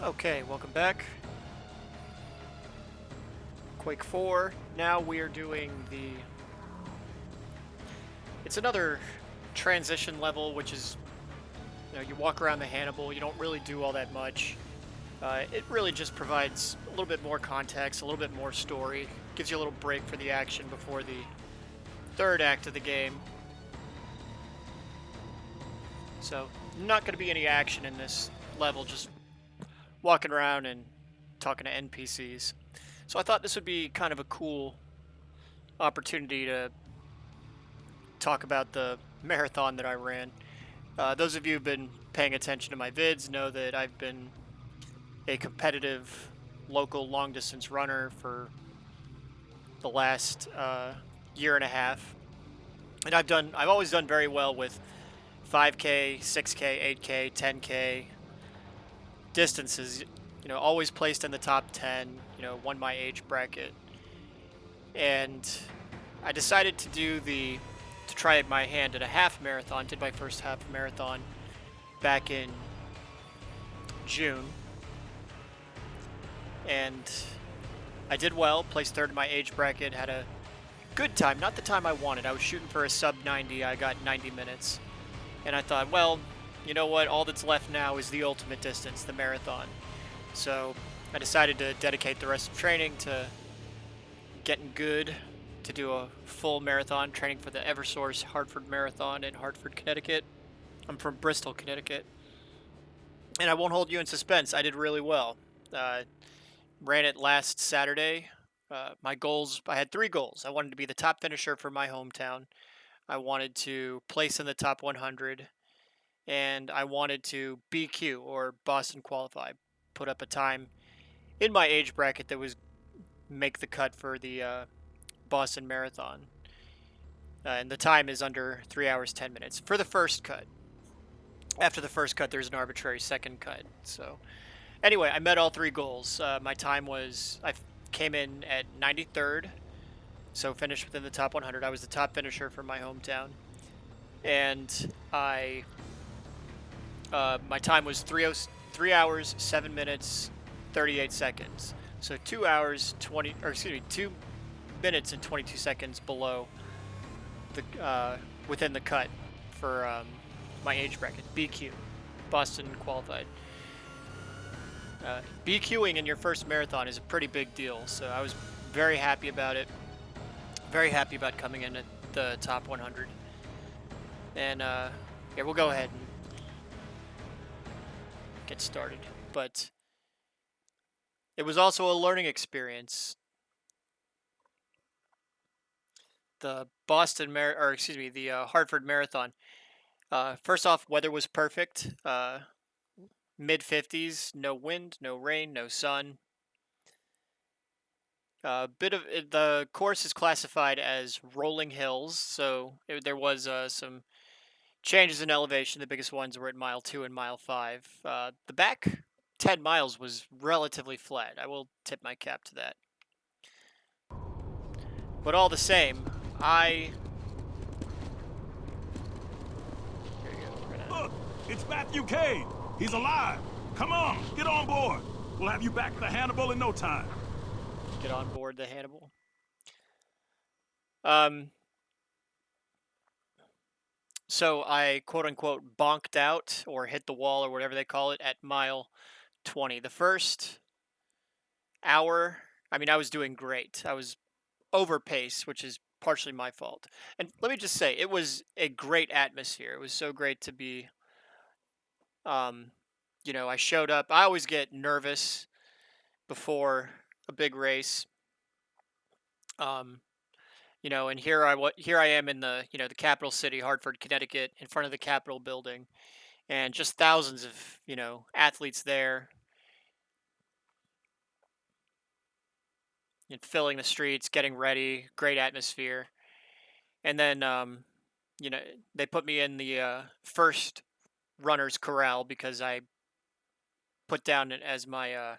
Okay, welcome back. Quake 4. Now we are doing the... It's another transition level, which is, you walk around the Hannibal, you don't really do all that much. It really just provides a little bit more context, a little bit more story, gives you a little break for the action before the third act of the game. So, not going to be any action in this level, just walking around and talking to NPCs. So I thought this would be kind of a cool opportunity to talk about the marathon that I ran. Those of you who've been paying attention to my vids know that I've been a competitive local long distance runner for the last year and a half, and I've always done very well with 5K, 6K, 8K, 10K distances. Always placed in the top 10. Won my age bracket, and I decided to try my hand at a half marathon. Did my first half marathon back in June, and I did well. Placed third in my age bracket. Had a good time. Not the time I wanted. I was shooting for a sub 90. I got 90 minutes, and I thought, well, you know what? All that's left now is the ultimate distance, the marathon. So I decided to dedicate the rest of training to getting good to do a full marathon, training for the Eversource Hartford Marathon in Hartford, Connecticut. I'm from Bristol, Connecticut. And I won't hold you in suspense. I did really well. Ran it last Saturday. My goals, I had 3 goals. I wanted to be the top finisher for my hometown. I wanted to place in the top 100. And I wanted to BQ, or Boston Qualify. Put up a time in my age bracket that was make the cut for the Boston Marathon. And the time is under 3 hours, 10 minutes for the first cut. After the first cut, there's an arbitrary second cut. So, anyway, I met all 3 goals. My time was, I came in at 93rd, so finished within the top 100. I was the top finisher for my hometown. And my time was 3 hours, 7 minutes, 38 seconds. So 2 minutes and 22 seconds below within the cut for my age bracket. BQ, Boston Qualified. BQing in your first marathon is a pretty big deal, so I was very happy about it. Very happy about coming in at the top 100. And yeah, we'll go ahead and get started. But it was also a learning experience. The Hartford Marathon. First off, weather was perfect. Mid 50s, no wind, no rain, no sun. The course is classified as rolling hills, so there was some changes in elevation. The biggest ones were at mile 2 and mile 5. The back 10 miles was relatively flat. I will tip my cap to that. But all the same, Look, it's Matthew Cade. He's alive. Come on, get on board. We'll have you back at the Hannibal in no time. Get on board the Hannibal. So I quote-unquote bonked out or hit the wall or whatever they call it at mile 20. The first hour, I was doing great. I was over pace, which is partially my fault. And let me just say, it was a great atmosphere. It was so great to be, I showed up. I always get nervous before a big race. And here I am in the capital city, Hartford, Connecticut, in front of the Capitol building, and just thousands of athletes there, filling the streets, getting ready, great atmosphere. And then they put me in the first runner's corral because I put down as my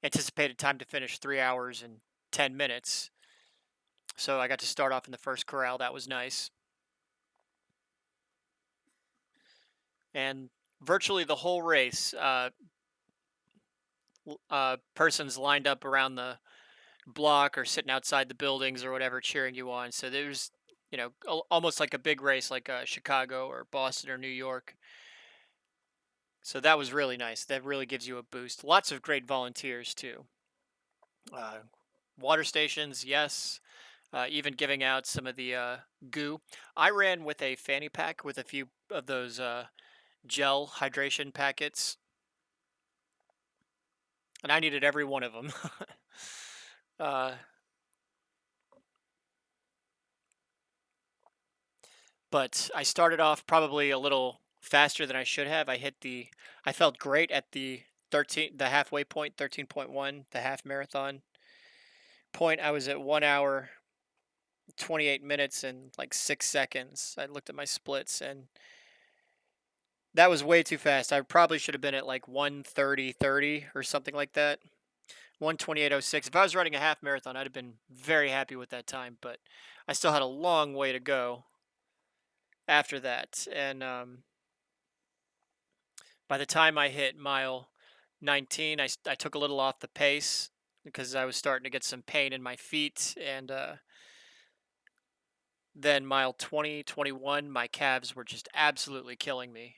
anticipated time to finish 3 hours and 10 minutes. So I got to start off in the first corral. That was nice. And virtually the whole race, persons lined up around the block or sitting outside the buildings or whatever cheering you on. So there's, almost like a big race like Chicago or Boston or New York. So that was really nice. That really gives you a boost. Lots of great volunteers too. Uh, Water stations, yes. Even giving out some of the goo. I ran with a fanny pack with a few of those gel hydration packets, and I needed every one of them. uh, but I started off probably a little faster than I should have. I felt great at the halfway point, 13.1, the half marathon point. I was at 1 hour, 28 minutes and like 6 seconds. I looked at my splits and that was way too fast. I probably should have been at like 1:30:30 or something like that. 1:28:06. If I was running a half marathon, I'd have been very happy with that time, but I still had a long way to go after that. And by the time I hit mile 19, I took a little off the pace because I was starting to get some pain in my feet. And then mile 20, 21, my calves were just absolutely killing me.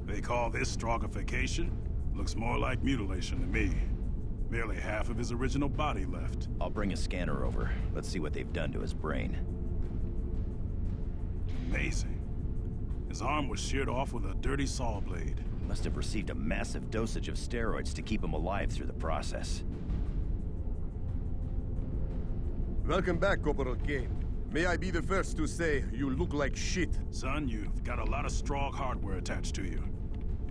They call this strongification? Looks more like mutilation to me. Barely half of his original body left. I'll bring a scanner over. Let's see what they've done to his brain. Amazing. His arm was sheared off with a dirty saw blade. He must have received a massive dosage of steroids to keep him alive through the process. Welcome back, Corporal Kane. May I be the first to say you look like shit. Son, you've got a lot of strong hardware attached to you.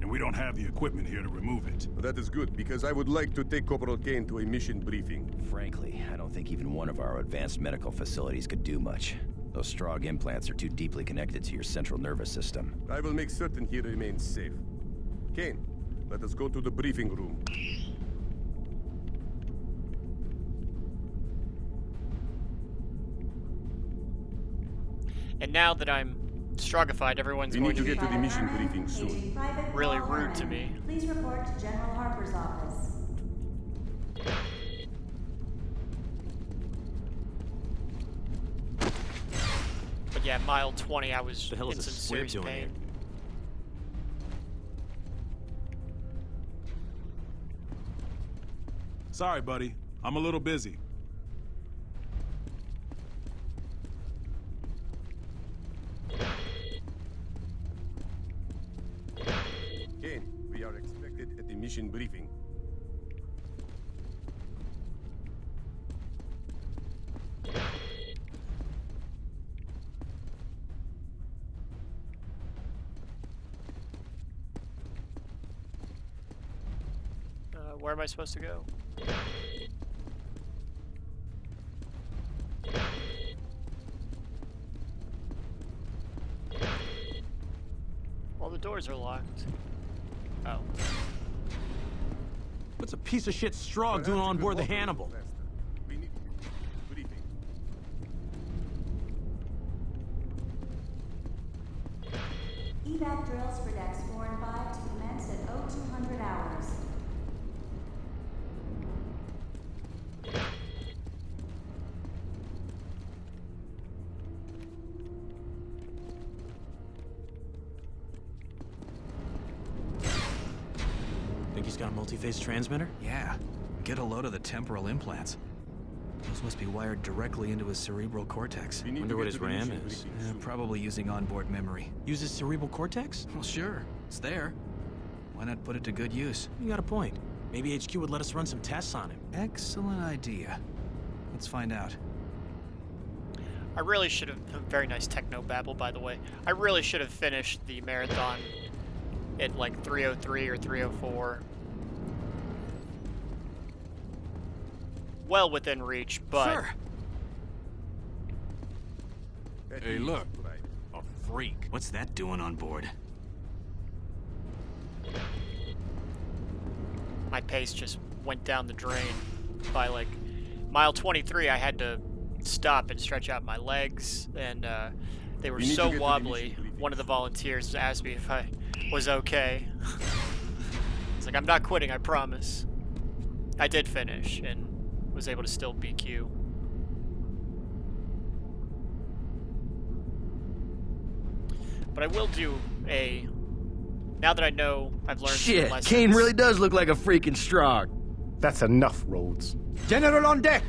And we don't have the equipment here to remove it. That is good, because I would like to take Corporal Kane to a mission briefing. Frankly, I don't think even one of our advanced medical facilities could do much. Those Strog implants are too deeply connected to your central nervous system. I will make certain he remains safe. Kane, let us go to the briefing room. And now that I'm strogified, everyone's We going need to to get be to the mission briefing soon. really rude to me. Please report to General Harper's office. But yeah, mile 20, I was The hell in is a some squib serious doing pain. here? Sorry, buddy. I'm a little busy. Kane, we are expected at the mission briefing. Where am I supposed to go? All the doors are locked. Oh. What's a piece of shit Strog doing on board the Hannibal? We need briefing. Evac drills for decks 4 and 5 to commence at 0200 hours. Think he's got a multi-phase transmitter? Yeah. Get a load of the temporal implants. Those must be wired directly into his cerebral cortex. We need Wonder to what get his to the RAM mission is. briefing soon. Probably using onboard memory. Uses cerebral cortex? Well, sure. It's there. Why not put it to good use? You got a point. Maybe HQ would let us run some tests on him. Excellent idea. Let's find out. I really should have. Very nice techno babble, by the way. I really should have finished the marathon at like 3:03 or 3:04. Well within reach, but Sure. Hey, look. A freak. What's that doing on board? my pace just went down the drain. By like mile 23, I had to stop and stretch out my legs, and they were We need to so get to the wobbly. mission briefing. One of the volunteers asked me if I was okay. It's like, I'm not quitting, I promise. I did finish and was able to still BQ. But I will do a... Now that I know I've learned some Shit, lessons... Kane really does look like a freaking Strogg. That's enough, Rhodes. General on deck!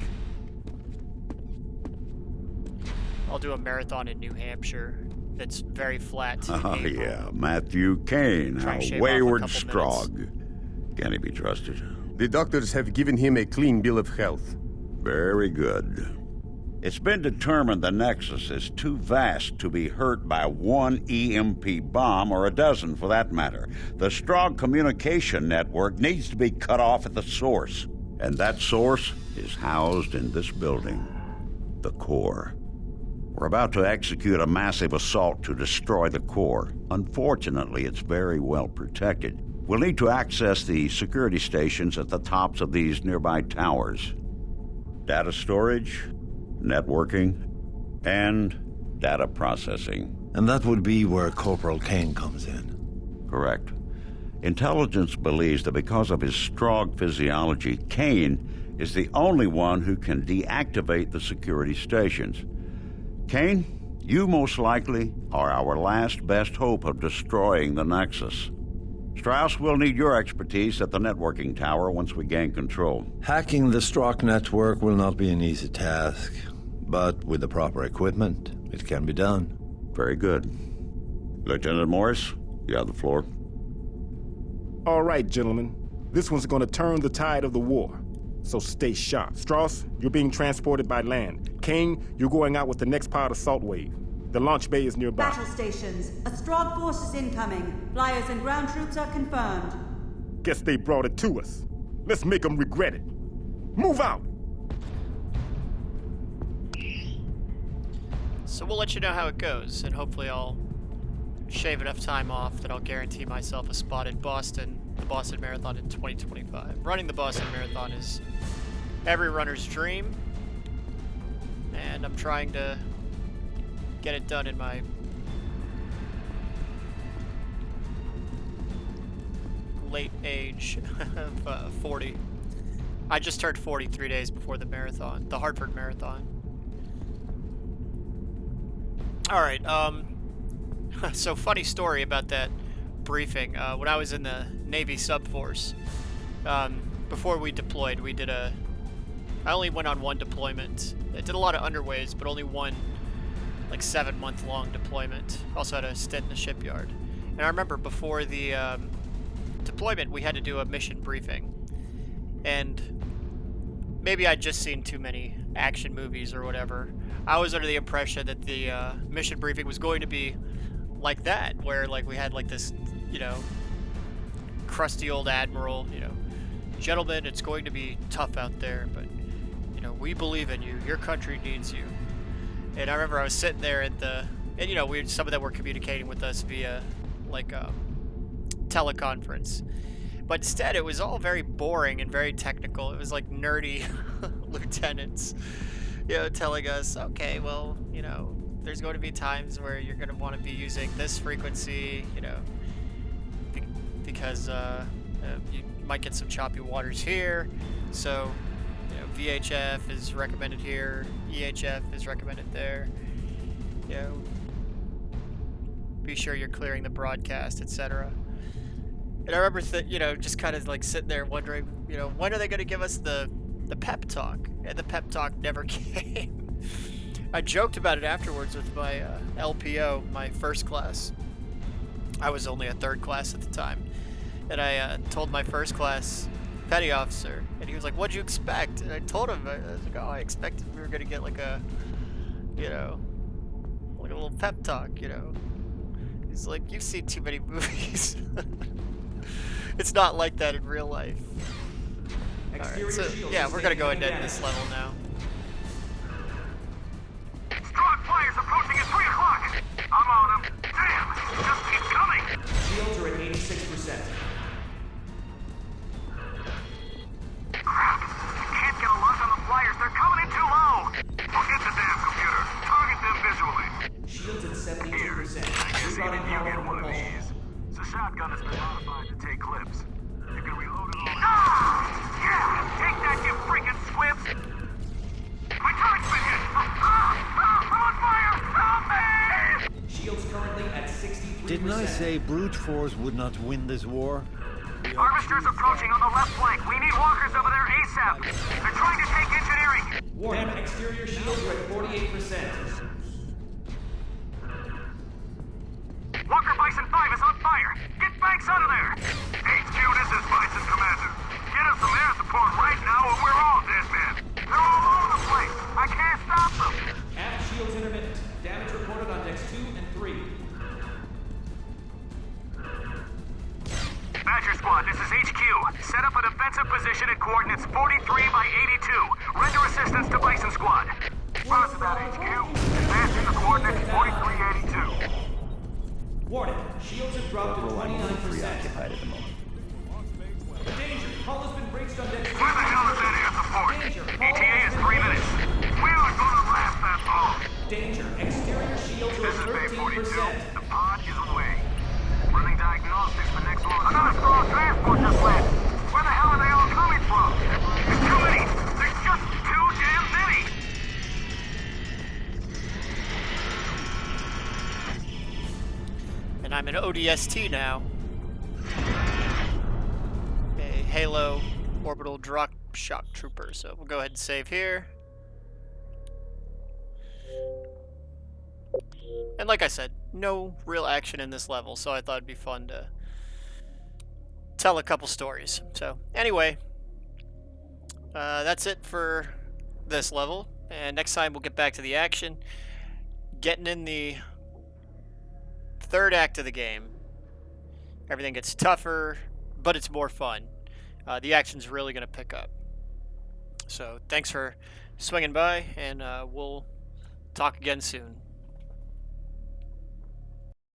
I'll do a marathon in New Hampshire that's very flat. in Oh, April. yeah. Matthew Kane, Try a and shave off a wayward couple Strogg. Can he be trusted? The doctors have given him a clean bill of health. Very good. It's been determined the Nexus is too vast to be hurt by one EMP bomb, or a dozen for that matter. The Strogg communication network needs to be cut off at the source. And that source is housed in this building, the core. We're about to execute a massive assault to destroy the core. Unfortunately, it's very well protected. We'll need to access the security stations at the tops of these nearby towers. Data storage, networking, and data processing. And that would be where Corporal Kane comes in. Correct. Intelligence believes that because of his Strogg physiology, Kane is the only one who can deactivate the security stations. Kane, you most likely are our last best hope of destroying the Nexus. Strauss will need your expertise at the networking tower once we gain control. Hacking the Strogg network will not be an easy task, but with the proper equipment, it can be done. Very good. Lieutenant Morris, you have the floor. All right, gentlemen. This one's gonna turn the tide of the war. So stay sharp. Strauss, you're being transported by land. Kane, you're going out with the next part of Salt Wave. The launch bay is nearby. Battle stations. A Strogg force is incoming. Flyers and ground troops are confirmed. Guess they brought it to us. Let's make them regret it. Move out! So we'll let you know how it goes, and hopefully I'll shave enough time off that I'll guarantee myself a spot in Boston, the Boston Marathon in 2025. Running the Boston Marathon is every runner's dream, and I'm trying to get it done in my late age of 40. I just turned 40 3 days before the marathon, the Hartford Marathon. Alright, so funny story about that briefing. When I was in the Navy Sub Force, before we deployed, I only went on one deployment. I did a lot of underways, but only one, like 7-month-long deployment. Also had a stint in the shipyard. And I remember before the deployment, we had to do a mission briefing. And maybe I'd just seen too many action movies or whatever. I was under the impression that the mission briefing was going to be like that, where like we had like this, crusty old admiral, gentlemen, it's going to be tough out there, but we believe in you. Your country needs you. And I remember I was sitting there at some of them were communicating with us via like a teleconference. But instead, it was all very boring and very technical. It was like nerdy lieutenants, telling us, okay, well, there's going to be times where you're going to want to be using this frequency, because you might get some choppy waters here. So, VHF is recommended here, EHF is recommended there. Be sure you're clearing the broadcast, etc. And I remember just kind of like sitting there wondering, when are they going to give us the pep talk? And the pep talk never came. I joked about it afterwards with my LPO, my first class. I was only a third class at the time. And I told my first class petty officer, and he was like, what'd you expect? And I told him, I was like, I expected we were going to get like a, like a little pep talk, He's like, you've seen too many movies. It's not like that in real life. Alright, so yeah, we're gonna go ahead and end this level now. Strogg flyers approaching at 3 o'clock! I'm on them. Damn! Just keep coming! Shields are at 86%. Crap! You can't get a lock on the flyers. They're coming in too low! Forget the damn computer. Target them visually. Shields at 72%. I guess even you get one of these. The shotgun has been modified to take clips. You can Didn't I say brute force would not win this war? Harvester's approaching on the left flank. We need walkers over there ASAP. They're trying to take engineering. Warning, exterior shields are at 48%. Walker Bison 5 is on fire. Get Banks out of there. HQ, this is Bison Commander. Get us some air support right now or we're all dead men. They're all over the place. I can't stop them. Aft shields intermittent. Damage reported on decks 2 and 3. Badger Squad, this is HQ. Set up a defensive position at coordinates 43 by 82. Render assistance to Bison Squad. Roger that, HQ. Advancing to coordinates 4382. Warning, shields have dropped to 29%. Preoccupied at the moment. Danger, hull has been breached on deck 2. Where the hell is that air support? ETA is 3 minutes. We aren't gonna last that long. Danger, exterior shields are This is Bay 42. 13%. The pod is away. Running diagnostics for next launch. Another strong transport just landed. Where the hell are they all coming from? There's too many. There's just too damn many. And I'm an ODST now. A Halo Orbital Drop Shock Trooper. So we'll go ahead and save here. And like I said, no real action in this level, so I thought it'd be fun to tell a couple stories. So anyway, that's it for this level. And next time we'll get back to the action. Getting in the third act of the game. Everything gets tougher, but it's more fun. The action's really going to pick up. So thanks for swinging by, and we'll talk again soon.